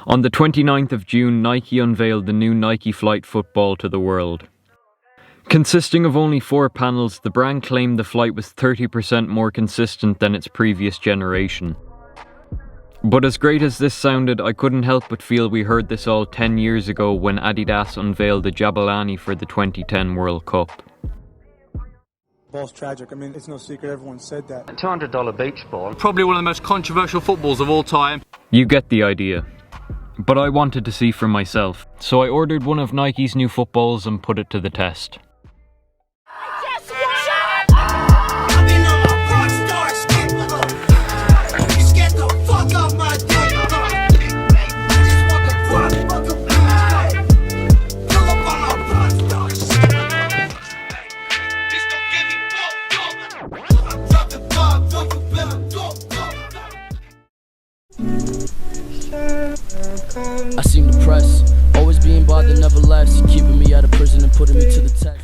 On the 29th of June, Nike unveiled the new Nike Flight football to the world. Consisting of only 4 panels, the brand claimed the flight was 30% more consistent than its previous generation. But as great as this sounded, I couldn't help but feel we heard this all 10 years ago when Adidas unveiled the Jabulani for the 2010 World Cup. Ball's tragic. I mean, it's no secret, everyone said that. $200 beach ball. Probably one of the most controversial footballs of all time. You get the idea. But I wanted to see for myself, so I ordered one of Nike's new footballs and put it to the test. I seen the press, always being bothered, nevertheless, keeping me out of prison and putting me to the test.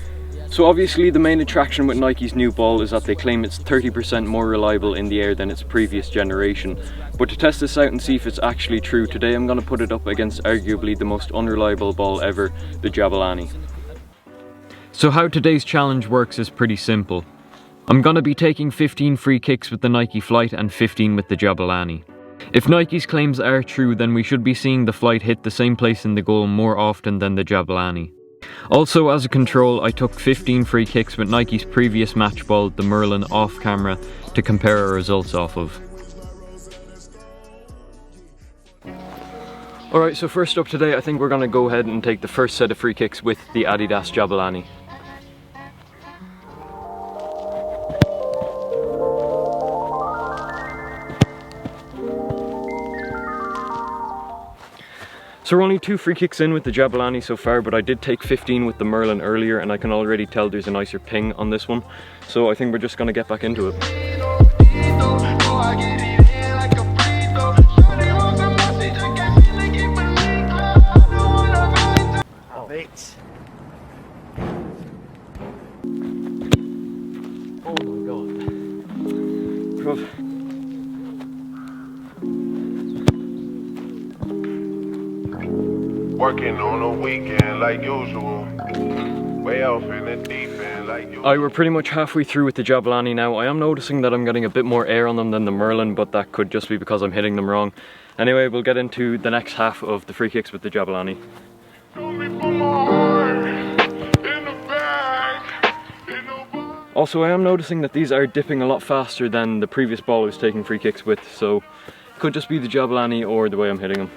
So obviously the main attraction with Nike's new ball is that they claim it's 30% more reliable in the air than its previous generation. But to test this out and see if it's actually true, today I'm going to put it up against arguably the most unreliable ball ever, the Jabulani. So how today's challenge works is pretty simple. I'm going to be taking 15 free kicks with the Nike Flight and 15 with the Jabulani. If Nike's claims are true, then we should be seeing the Flight hit the same place in the goal more often than the Jabulani. Also, as a control, I took 15 free kicks with Nike's previous match ball, the Merlin, off camera to compare our results off of. Alright, so first up today, I think we're going to go ahead and take the first set of free kicks with the Adidas Jabulani. So we're only 2 free kicks in with the Jabulani so far, but I did take 15 with the Merlin earlier and I can already tell there's a nicer ping on this one. So I think we're just going to get back into it. Oh my god. Rough. Working on a weekend like usual. Way off in the deep end like usual. We're pretty much halfway through with the Jabulani now. I am noticing that I'm getting a bit more air on them than the Merlin, but that could just be because I'm hitting them wrong. Anyway, we'll get into the next half of the free kicks with the Jabulani. Also, I am noticing that these are dipping a lot faster than the previous ball I was taking free kicks with, so it could just be the Jabulani or the way I'm hitting them.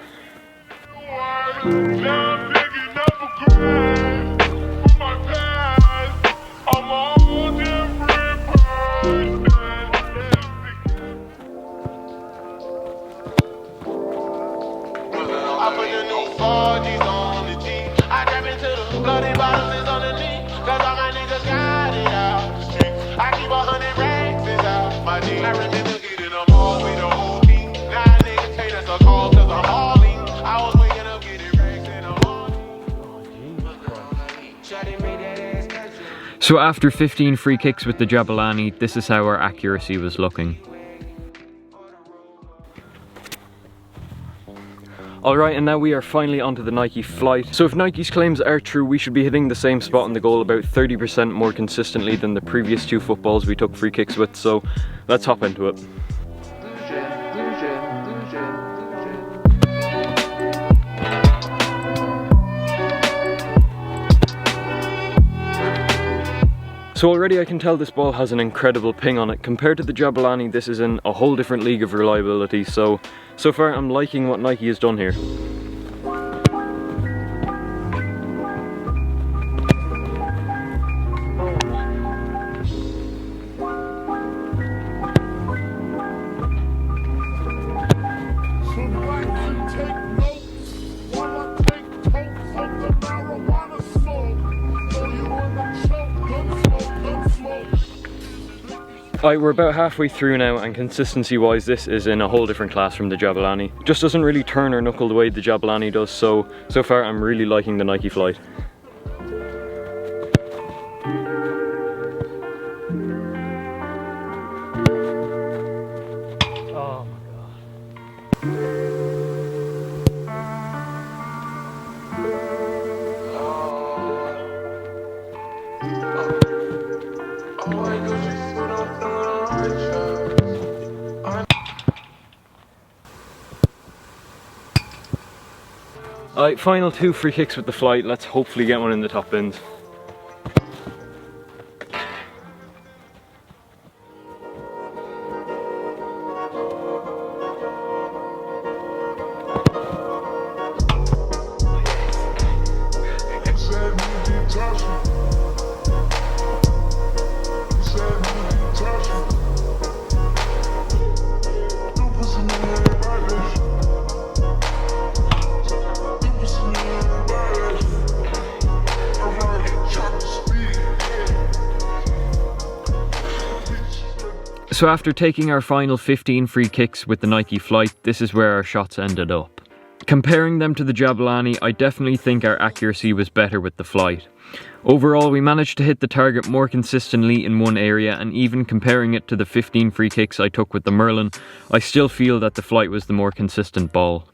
So after 15 free kicks with the Jabulani, this is how our accuracy was looking. Alright, and now we are finally onto the Nike Flight. So if Nike's claims are true, we should be hitting the same spot in the goal about 30% more consistently than the previous 2 footballs we took free kicks with, so let's hop into it. So already I can tell this ball has an incredible ping on it. Compared to the Jabulani, this is in a whole different league of reliability, so far I'm liking what Nike has done here. Alright, we're about halfway through now, and consistency wise this is in a whole different class from the Jabulani. Just doesn't really turn or knuckle the way the Jabulani does, so far I'm really liking the Nike Flight. Oh my god. Alright, final 2 free kicks with the flight. Let's hopefully get one in the top bins. So after taking our final 15 free kicks with the Nike Flight, this is where our shots ended up. Comparing them to the Jabulani, I definitely think our accuracy was better with the Flight. Overall, we managed to hit the target more consistently in one area, and even comparing it to the 15 free kicks I took with the Merlin, I still feel that the Flight was the more consistent ball.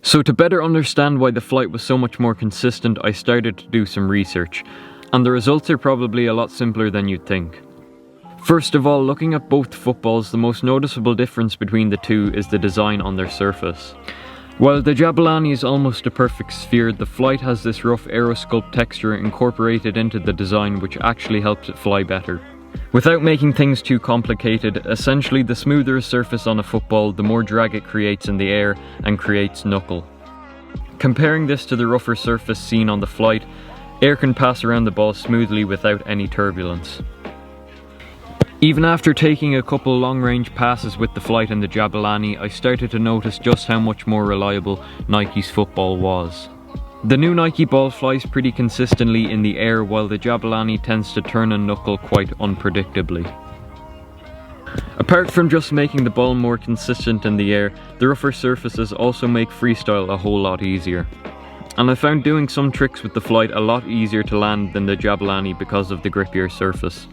So to better understand why the Flight was so much more consistent, I started to do some research, and the results are probably a lot simpler than you'd think. First of all, looking at both footballs, the most noticeable difference between the two is the design on their surface. While the Jabulani is almost a perfect sphere, the Flight has this rough aerosculpt texture incorporated into the design, which actually helps it fly better. Without making things too complicated, essentially the smoother a surface on a football, the more drag it creates in the air and creates knuckle. Comparing this to the rougher surface seen on the Flight, air can pass around the ball smoothly without any turbulence. Even after taking a couple long-range passes with the Flight and the Jabulani, I started to notice just how much more reliable Nike's football was. The new Nike ball flies pretty consistently in the air, while the Jabulani tends to turn and knuckle quite unpredictably. Apart from just making the ball more consistent in the air, the rougher surfaces also make freestyle a whole lot easier. And I found doing some tricks with the Flight a lot easier to land than the Jabulani because of the grippier surface.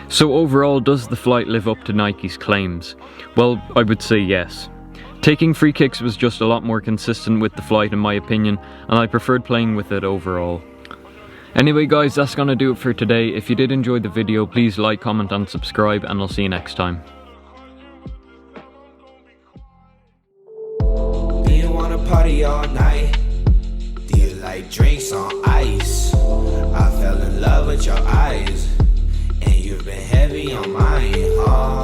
So overall, does the Flight live up to Nike's claims? Well, I would say yes. Taking free kicks was just a lot more consistent with the Flight in my opinion, and I preferred playing with it overall. Anyway guys, that's gonna do it for today. If you did enjoy the video, please like, comment and subscribe, and I'll see you next time. Do you wanna party all night? Do you like drinks on ice? I fell in love with your eyes, and you've been heavy on mine, huh?